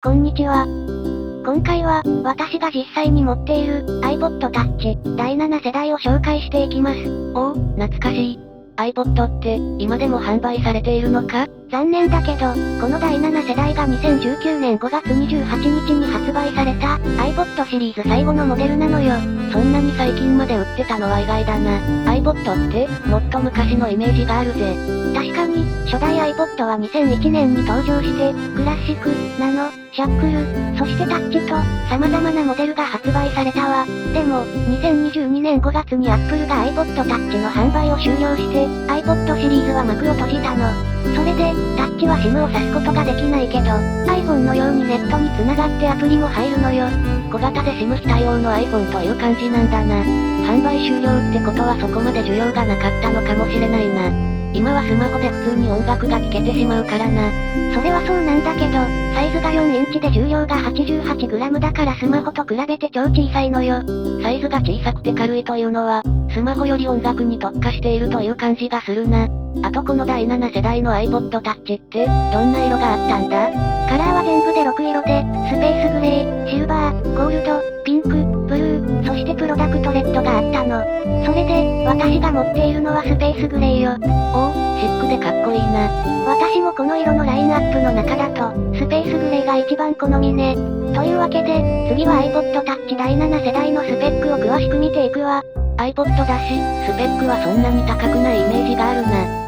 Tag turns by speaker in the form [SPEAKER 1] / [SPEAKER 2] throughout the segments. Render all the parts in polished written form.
[SPEAKER 1] こんにちは。今回は、私が実際に持っている iPod Touch 第7世代を紹介していきます。
[SPEAKER 2] おお、懐かしい。iPod って、今でも販売されているのか？
[SPEAKER 1] 残念だけど、この第7世代が2019年5月28日に発売された iPod シリーズ最後のモデルなのよ。
[SPEAKER 2] そんなに最近まで売ってたのは意外だな。iPod って、もっと昔のイメージがあるぜ。
[SPEAKER 1] 確かに、初代 iPod は2001年に登場して、クラシック、ナノ、シャックル、そしてタッチと、様々なモデルが発売されたわ。でも、2022年5月に Apple が iPod Touch の販売を終了して、iPod シリーズは幕を閉じたの。それで、タッチは SIM を挿すことができないけど、iPhone のようにネットに繋がってアプリも入るのよ。
[SPEAKER 2] 小型で SIM 非対応の iPhone という感じなんだな。販売終了ってことはそこまで需要がなかったのかもしれないな。今はスマホで普通に音楽が聴けてしまうからな。
[SPEAKER 1] それはそうなんだけど、サイズが4インチで重量が 88g だからスマホと比べて超小さいのよ。
[SPEAKER 2] サイズが小さくて軽いというのは、スマホより音楽に特化しているという感じがするな。あとこの第7世代の iPod Touch って、どんな色があったんだ？
[SPEAKER 1] カラーは全部で6色で、スペースグレー、シルバー、ゴールド、ピンク、ブルー、そしてプロダクトレッドがあったの。それで、私が持っているのはスペースグレーよ。
[SPEAKER 2] おお、シックでかっこいいな。
[SPEAKER 1] 私もこの色のラインナップの中だと、スペースグレーが一番好みね。というわけで、次は iPod Touch 第7世代のスペックを詳しく見ていくわ。
[SPEAKER 2] iPod だし、スペックはそんなに高くないイメージがあるな。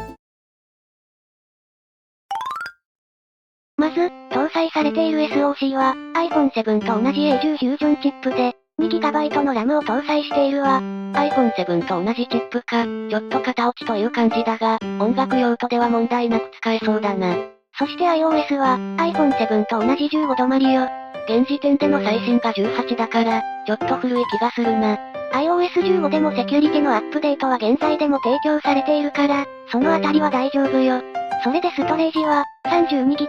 [SPEAKER 1] まず、搭載されている SoC は、iPhone 7と同じ A10 フュージョンチップで、2GB の RAM を搭載しているわ。
[SPEAKER 2] iPhone 7と同じチップか、ちょっと型落ちという感じだが、音楽用途では問題なく使えそうだな。
[SPEAKER 1] そして iOS は、iPhone 7と同じ15止まりよ。
[SPEAKER 2] 現時点での最新が18だから、ちょっと古い気がするな。
[SPEAKER 1] iOS15 でもセキュリティのアップデートは現在でも提供されているから、そのあたりは大丈夫よ。それでストレージは、32GB、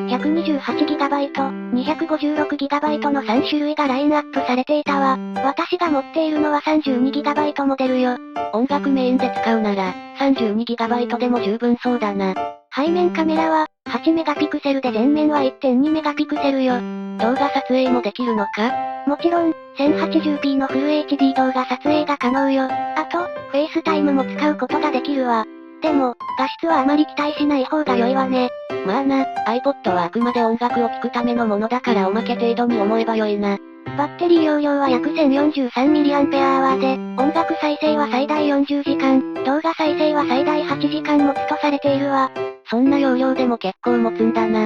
[SPEAKER 1] 128GB、256GB の3種類がラインナップされていたわ。私が持っているのは 32GB モデルよ。
[SPEAKER 2] 音楽メインで使うなら、32GB でも十分そうだな。
[SPEAKER 1] 背面カメラは、8メガピクセルで前面は 1.2 メガピクセルよ。
[SPEAKER 2] 動画撮影もできるのか？
[SPEAKER 1] もちろん、1080p のフル HD 動画撮影が可能よ。あと、フェイスタイムも使うことができるわ。でも、画質はあまり期待しない方が良いわね。
[SPEAKER 2] まあな、iPod はあくまで音楽を聴くためのものだからおまけ程度に思えば良いな。
[SPEAKER 1] バッテリー容量は約 1043mAh で、音楽再生は最大40時間、動画再生は最大8時間持つとされているわ。
[SPEAKER 2] そんな容量でも結構持つんだな。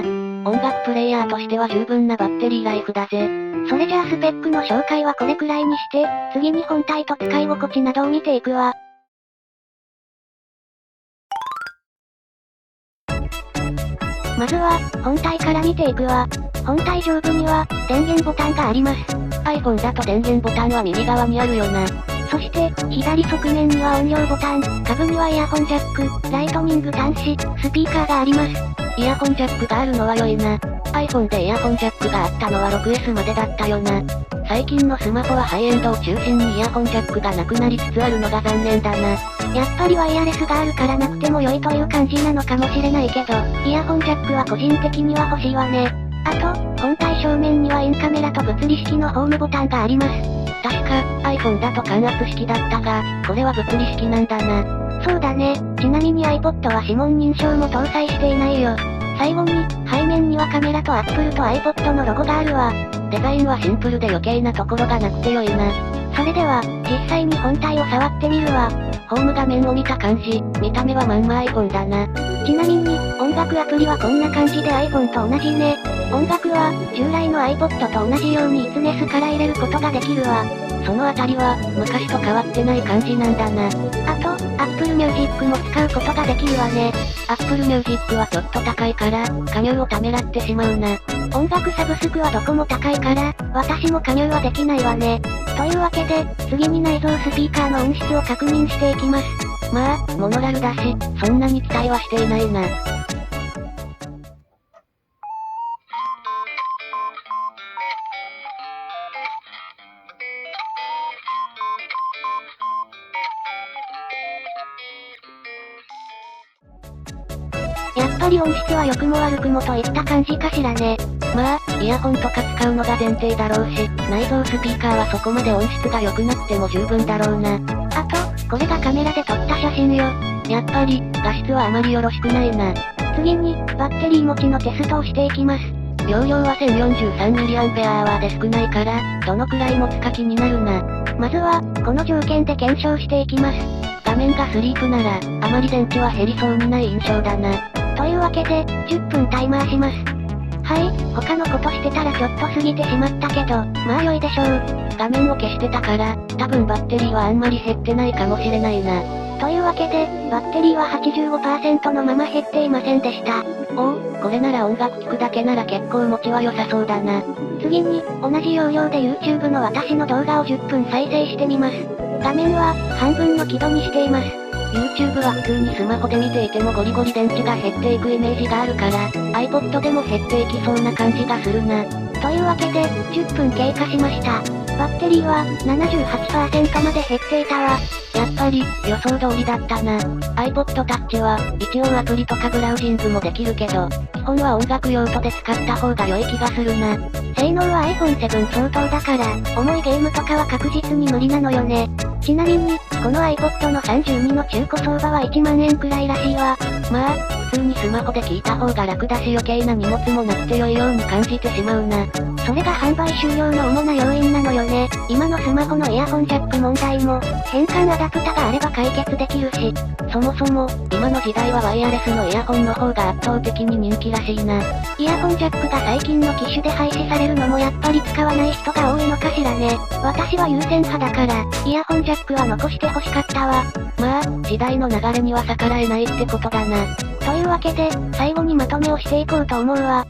[SPEAKER 2] 音楽プレイヤーとしては十分なバッテリーライフだぜ。
[SPEAKER 1] それじゃあスペックの紹介はこれくらいにして、次に本体と使い心地などを見ていくわ。まずは、本体から見ていくわ。本体上部には、電源ボタンがあります。
[SPEAKER 2] iPhone だと電源ボタンは右側にあるよな。
[SPEAKER 1] そして、左側面には音量ボタン、下部にはイヤホンジャック、ライトニング端子、スピーカーがあります。
[SPEAKER 2] イヤホンジャックがあるのは良いな。iPhone でイヤホンジャックがあったのは 6S までだったよな。最近のスマホはハイエンドを中心にイヤホンジャックがなくなりつつあるのが残念だな。
[SPEAKER 1] やっぱりワイヤレスがあるからなくても良いという感じなのかもしれないけど、イヤホンジャックは個人的には欲しいわね。あと、本体正面にはインカメラと物理式のホームボタンがあります。
[SPEAKER 2] 確か、iPhone だと感圧式だったが、これは物理式なんだな。
[SPEAKER 1] そうだね。ちなみに iPod は指紋認証も搭載していないよ。最後に、背面にはカメラと Apple と iPod のロゴがあるわ。
[SPEAKER 2] デザインはシンプルで余計なところがなくて良いな。
[SPEAKER 1] それでは、実際に本体を触ってみるわ。
[SPEAKER 2] ホーム画面を見た感じ、見た目はまんま iPhone だな。
[SPEAKER 1] ちなみに、音楽アプリはこんな感じで iPhone と同じね。音楽は、従来の iPod と同じようにイツネスから入れることができるわ。
[SPEAKER 2] そのあたりは、昔と変わってない感じなんだな。
[SPEAKER 1] あと、Apple Music も使うことができるわね。
[SPEAKER 2] Apple Music はちょっと高いから、加入をためらってしまうな。
[SPEAKER 1] 音楽サブスクはどこも高いから、私も加入はできないわね。というわけで、次に内蔵スピーカーの音質を確認していきます。
[SPEAKER 2] まあ、モノラルだし、そんなに期待はしていないな。
[SPEAKER 1] やっぱり音質は良くも悪くもといった感じかしらね。
[SPEAKER 2] まあ、イヤホンとか使うのが前提だろうし、内蔵スピーカーはそこまで音質が良くなくても十分だろうな。
[SPEAKER 1] あと、これがカメラで撮った写真よ。
[SPEAKER 2] やっぱり、画質はあまりよろしくないな。
[SPEAKER 1] 次に、バッテリー持ちのテストをしていきます。
[SPEAKER 2] 容量は 1043mAh で少ないから、どのくらい持つか気になるな。
[SPEAKER 1] まずは、この条件で検証していきます。
[SPEAKER 2] 画面がスリープなら、あまり電池は減りそうにない印象だな。
[SPEAKER 1] というわけで、10分タイマーします。はい、他のことしてたらちょっと過ぎてしまったけど、まあ良いでしょう。
[SPEAKER 2] 画面を消してたから、多分バッテリーはあんまり減ってないかもしれないな。
[SPEAKER 1] というわけで、バッテリーは 85% のまま減っていませんでした。
[SPEAKER 2] おお、これなら音楽聴くだけなら結構持ちは良さそうだな。
[SPEAKER 1] 次に、同じ容量で YouTube の私の動画を10分再生してみます。画面は、半分の輝度にしています。
[SPEAKER 2] YouTube は普通にスマホで見ていてもゴリゴリ電池が減っていくイメージがあるから、iPod でも減っていきそうな感じがするな。
[SPEAKER 1] というわけで、10分経過しました。バッテリーは、78% まで減っていたわ。
[SPEAKER 2] やっぱり、予想通りだったな。iPod Touch は、一応アプリとかブラウジングもできるけど、基本は音楽用途で使った方が良い気がするな。
[SPEAKER 1] 性能は iPhone 7相当だから、重いゲームとかは確実に無理なのよね。ちなみに、この iPod の32の中古相場は1万円くらいらしいわ。
[SPEAKER 2] まあ、普通にスマホで聞いた方が楽だし余計な荷物もなくて良いように感じてしまうな。
[SPEAKER 1] それが販売終了の主な要因なのよね。今のスマホのイヤホンジャック問題も、変換アダプタがあれば解決できるし。
[SPEAKER 2] そもそも、今の時代はワイヤレスのイヤホンの方が圧倒的に人気らしいな。
[SPEAKER 1] イヤホンジャックが最近の機種で廃止されるのもやっぱり使わない人が多いのかしらね。私は優先派だから、イヤホンジャックは残して欲しかったわ。
[SPEAKER 2] まあ、時代の流れには逆らえないってことだな。
[SPEAKER 1] というわけで、最後にまとめをしていこうと思うわ。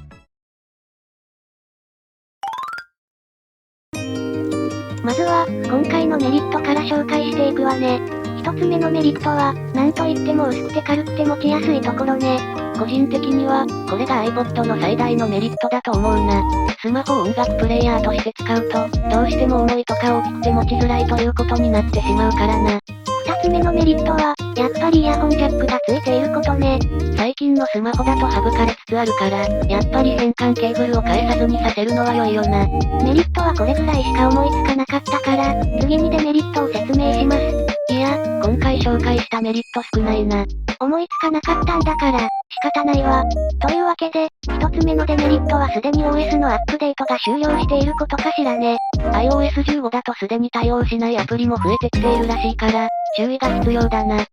[SPEAKER 1] まずは、今回のメリットから紹介していくわね。一つ目のメリットは、なんといっても薄くて軽くて持ちやすいところね。
[SPEAKER 2] 個人的には、これが iPod の最大のメリットだと思うな。スマホを音楽プレイヤーとして使うと、どうしても重いとか大きくて持ちづらいということになってしまうからな。
[SPEAKER 1] 二つ目のメリットは、やっぱりイヤホンジャックがついていることね。
[SPEAKER 2] 最近のスマホだと省かれつつあるから、やっぱり変換ケーブルを返さずにさせるのは良いよな。
[SPEAKER 1] メリットはこれぐらいしか思いつかなかったから、次にデメリットを説明します。
[SPEAKER 2] いや、今回紹介したメリット少ないな。
[SPEAKER 1] 思いつかなかったんだから、仕方ないわ。というわけで、一つ目のデメリットはすでに OS のアップデートが終了していることかしらね。
[SPEAKER 2] iOS15 だとすでに対応しないアプリも増えてきているらしいから、注意が必要だな。
[SPEAKER 1] 二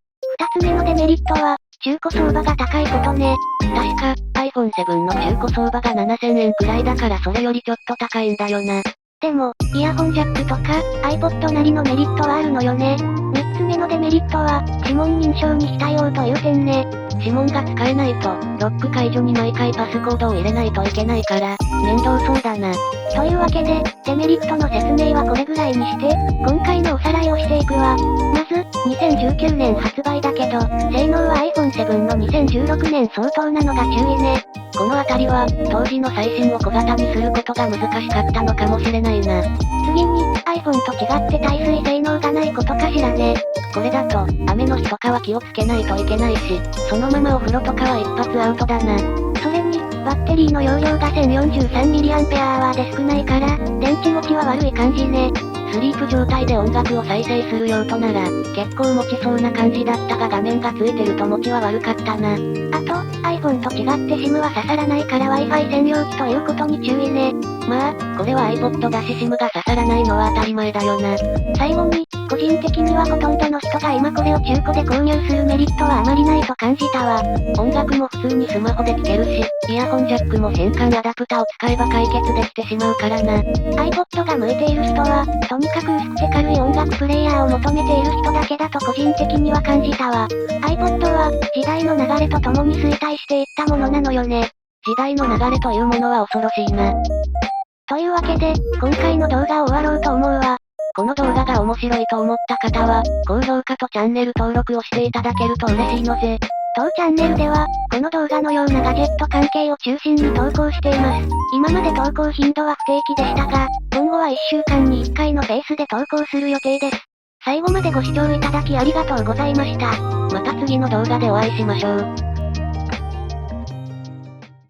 [SPEAKER 1] つ目のデメリットは、中古相場が高いことね。
[SPEAKER 2] 確か、iPhone 7の中古相場が7000円くらいだからそれよりちょっと高いんだよな。
[SPEAKER 1] でも、イヤホンジャックとか、iPod なりのメリットはあるのよね。三つ目のデメリットは、指紋認証に非対応という点ね。
[SPEAKER 2] 指紋が使えないと、ロック解除に毎回パスコードを入れないといけないから、面倒そうだな。
[SPEAKER 1] というわけで、デメリットの説明はこれぐらいにして、今回のおさらいをしていくわ。まず、2019年発売だけど、性能は iPhone 7の2016年相当なのが注意ね。
[SPEAKER 2] このあたりは、当時の最新を小型にすることが難しかったのかもしれないな。
[SPEAKER 1] 次に、iPhone と違って耐水性能がないことかしらね。
[SPEAKER 2] これだと、雨の日とかは気をつけないといけないし、そのままお風呂とかは一発アウトだな。
[SPEAKER 1] それに、バッテリーの容量が 1043mAh で少ないから、電池持ちは悪い感じね。
[SPEAKER 2] スリープ状態で音楽を再生する用途なら、結構持ちそうな感じだったが画面がついてると持ちは悪かったな。
[SPEAKER 1] あと、iPhone と違って SIM は刺さらないから Wi-Fi 専用機ということに注意ね。
[SPEAKER 2] まあ、これは iPod だし SIM が刺さらないのは当たり前だよな。
[SPEAKER 1] 最後に、個人的にはほとんどの人が今これを中古で購入するメリットはあまりないと感じたわ。
[SPEAKER 2] 音楽も普通にスマホで聴けるし、イヤホンジャックも変換アダプタを使えば解決できてしまうからな。
[SPEAKER 1] iPod が向いている人は、とにかく薄くて軽い音楽プレイヤーを求めている人だけだと個人的には感じたわ。iPod は、時代の流れとともに衰退していったものなのよね。
[SPEAKER 2] 時代の流れというものは恐ろしいな。
[SPEAKER 1] というわけで、今回の動画を終わろうと思うわ。
[SPEAKER 2] この動画が面白いと思った方は、高評価とチャンネル登録をしていただけると嬉しいのぜ。
[SPEAKER 1] 当チャンネルでは、この動画のようなガジェット関係を中心に投稿しています。今まで投稿頻度は不定期でしたが、今後は1週間に1回のペースで投稿する予定です。最後までご視聴いただきありがとうございました。
[SPEAKER 2] また次の動画でお会いしましょう。